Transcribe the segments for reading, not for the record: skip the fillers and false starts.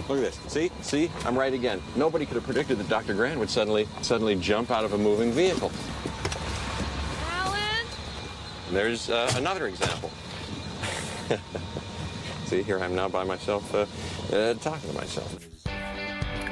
Look at this. See? I'm right again. Nobody could have predicted that Dr. Grant would suddenly jump out of a moving vehicle. Alan? There's another example. See, here I am now by myself, talking to myself.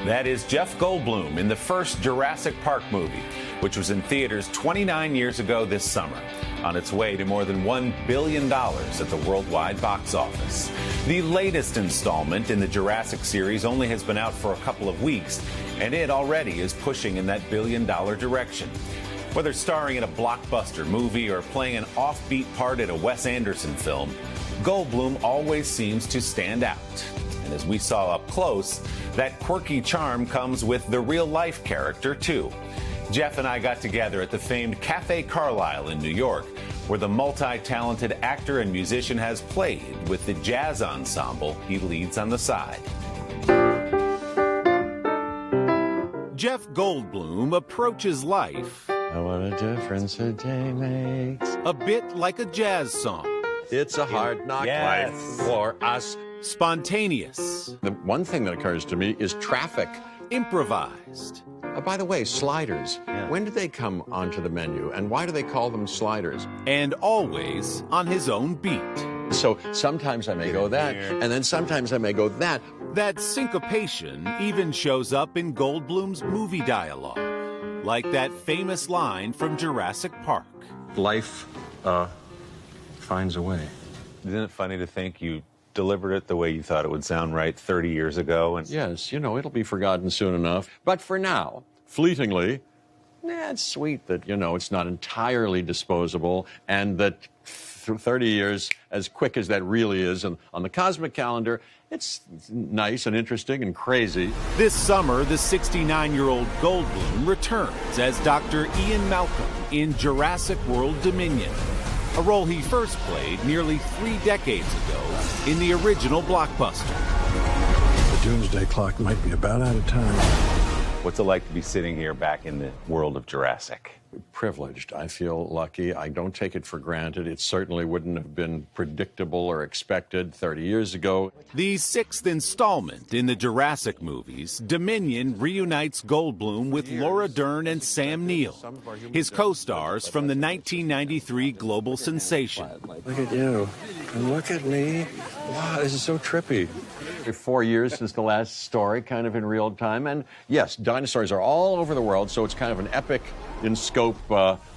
That is Jeff Goldblum in the first Jurassic Park movie, which was in theaters 29 years ago this summer, on its way to more than $1 billion at the worldwide box office. The latest installment in the Jurassic series only has been out for a couple of weeks, and it already is pushing in that billion-dollar direction. Whether starring in a blockbuster movie or playing an offbeat part in a Wes Anderson film, Goldblum always seems to stand out. And as we saw up close, that quirky charm comes with the real-life character, too. Jeff and I got together at the famed Cafe Carlyle in New York, where the multi-talented actor and musician has played with the jazz ensemble he leads on the side. Jeff Goldblum approaches life What a difference a day makes. a bit like a jazz song. It's a hard knock Yes. life for us. Spontaneous, The one thing that occurs to me is traffic. improvised, By the way, sliders. Yeah. When did they come onto the menu, and why do they call them sliders? and always on his own beat. So sometimes I may go that, and then sometimes I may go that. That syncopation even shows up in Goldblum's movie dialogue, like that famous line from Jurassic Park. Life finds a way. Isn't it funny to think you delivered it the way you thought it would sound right 30 years ago? And Yes, it'll be forgotten soon enough. But for now, fleetingly, it's sweet that, it's not entirely disposable, and that 30 years, as quick as that really is, and on the cosmic calendar, it's nice and interesting and crazy. This summer, the 69-year-old Goldblum returns as Dr. Ian Malcolm in Jurassic World Dominion, a role he first played nearly 3 decades ago in the original blockbuster. The doomsday clock might be about out of time. what's it like to be sitting here back in the world of Jurassic? Privileged. I feel lucky. I don't take it for granted. It certainly wouldn't have been predictable or expected 30 years ago. The 6th installment in the Jurassic movies, Dominion reunites Goldblum with Laura Dern and Sam Neill, his co-stars from the 1993 global sensation. Look at you, and look at me. Wow, this is so trippy. 4 years since the last story, kind of in real time. And yes, dinosaurs are all over the world, so it's kind of an epic in scope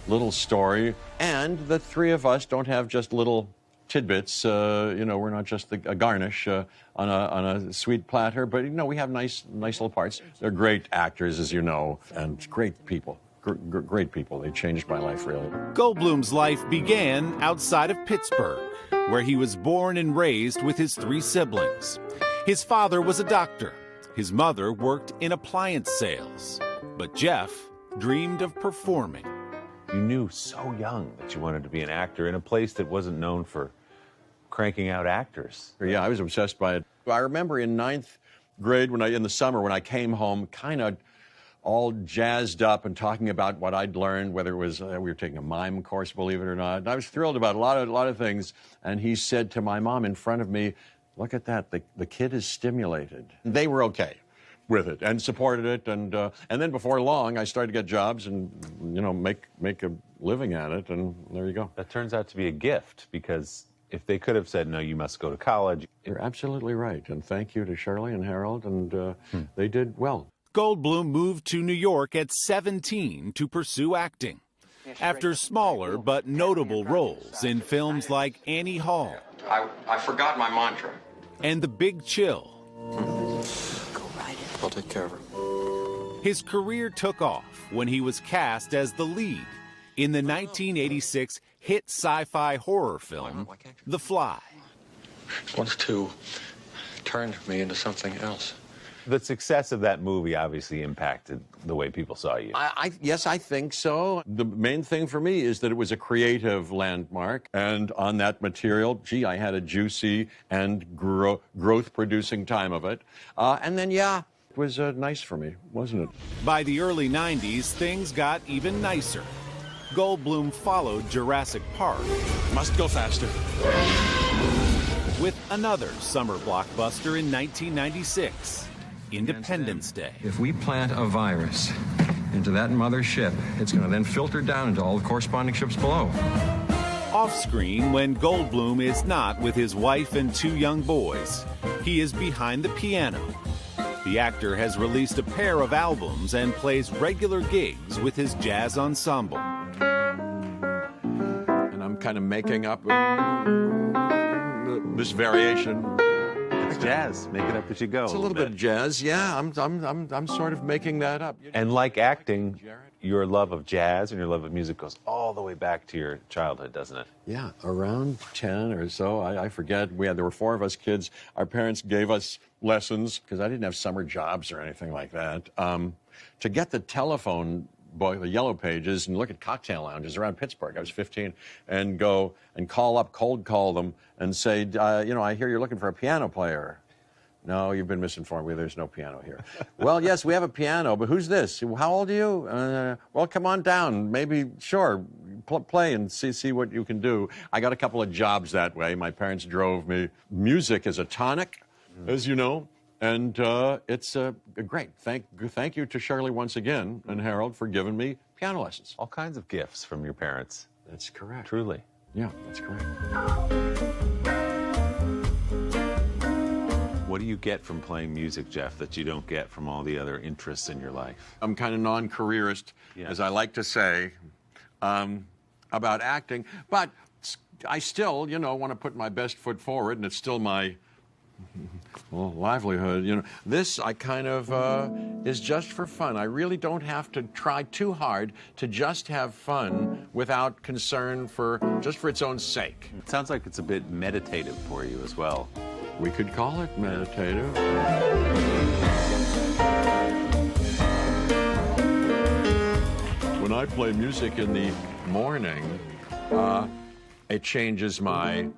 little story. And the three of us don't have just little tidbits. We're not just a garnish on a sweet platter, but we have nice little parts. They're great actors, as you know, and great people. Great people. They changed my life, really. Goldblum's life began outside of Pittsburgh, where he was born and raised with his 3 siblings. His father was a doctor. His mother worked in appliance sales. But Jeff dreamed of performing. You knew so young that you wanted to be an actor in a place that wasn't known for cranking out actors. Yeah, I was obsessed by it. I remember in 9th grade, in the summer, when I came home, kind of all jazzed up and talking about what I'd learned, whether it was we were taking a mime course, believe it or not. And I was thrilled about a lot of things. And he said to my mom in front of me, "Look at that, the kid is stimulated." They were okay with it and supported it. And then before long, I started to get jobs and, make a living at it. And there you go. That turns out to be a gift, because if they could have said, no, you must go to college. You're absolutely right. And thank you to Shirley and Harold. And they did well. Goldblum moved to New York at 17 to pursue acting. After smaller but notable roles in films like Annie Hall I forgot my mantra. and The Big Chill, I'll take care of her. his career took off when he was cast as the lead in the 1986 hit sci-fi horror film, The Fly. Wants to turn me into something else. The success of that movie obviously impacted the way people saw you. Yes, I think so. The main thing for me is that it was a creative landmark, and on that material, I had a juicy and growth-producing time of it. And then, it was nice for me, wasn't it? By the early 90s, things got even nicer. Goldblum followed Jurassic Park Must go faster. with another summer blockbuster in 1996, Independence Day. If we plant a virus into that mother ship, it's going to then filter down into all the corresponding ships below. Off-screen, when Goldblum is not with his wife and 2 young boys, he is behind the piano. The actor has released a pair of albums and plays regular gigs with his jazz ensemble. And I'm kind of making up this variation. It's jazz. Make it up as you go. It's a little bit of jazz, yeah. I'm sort of making that up. And like acting, your love of jazz and your love of music goes all the way back to your childhood, doesn't it? Yeah, around 10 or so. I forget. There were 4 of us kids. Our parents gave us lessons because I didn't have summer jobs or anything like that. To get the telephone book, the yellow pages, and look at cocktail lounges around Pittsburgh. I was 15, and go and cold call them and say, I hear you're looking for a piano player. No, you've been misinformed. There's no piano here. Well, yes, we have a piano, but who's this? How old are you? Well, come on down. Maybe, sure, play and see what you can do. I got a couple of jobs that way. My parents drove me. Music is a tonic, as you know, and it's great. Thank you to Shirley once again and Harold for giving me piano lessons. All kinds of gifts from your parents. That's correct. Truly. Yeah, that's correct. What do you get from playing music, Jeff, that you don't get from all the other interests in your life? I'm kind of non-careerist, as I like to say, about acting. But I still, want to put my best foot forward, and it's still my livelihood. This I kind of is just for fun. I really don't have to try too hard to just have fun without concern for its own sake. It sounds like it's a bit meditative for you as well. We could call it meditative. When I play music in the morning, it changes my,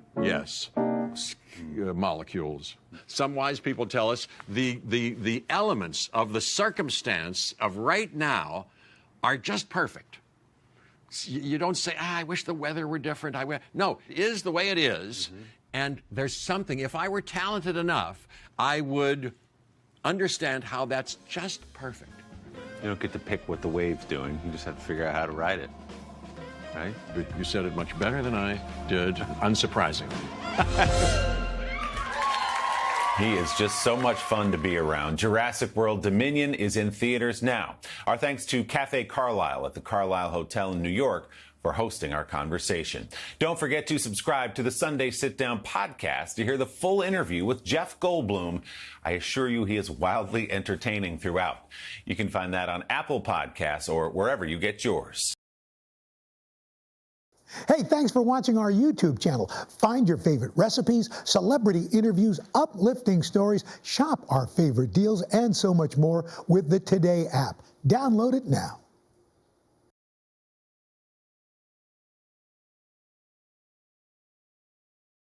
molecules. Some wise people tell us the elements of the circumstance of right now are just perfect. You don't say, I wish the weather were different. No, it is the way it is. Mm-hmm. And there's something, if I were talented enough, I would understand how that's just perfect. You don't get to pick what the wave's doing. You just have to figure out how to ride it, right? You said it much better than I did, unsurprisingly. He is just so much fun to be around. Jurassic World Dominion is in theaters now. Our thanks to Cafe Carlisle at the Carlisle Hotel in New York for hosting our conversation. Don't forget to subscribe to the Sunday Sitdown podcast to hear the full interview with Jeff Goldblum. I assure you he is wildly entertaining throughout. You can find that on Apple Podcasts or wherever you get yours. Hey, thanks for watching our YouTube channel. Find your favorite recipes, celebrity interviews, uplifting stories, shop our favorite deals, and so much more with the Today app. Download it now.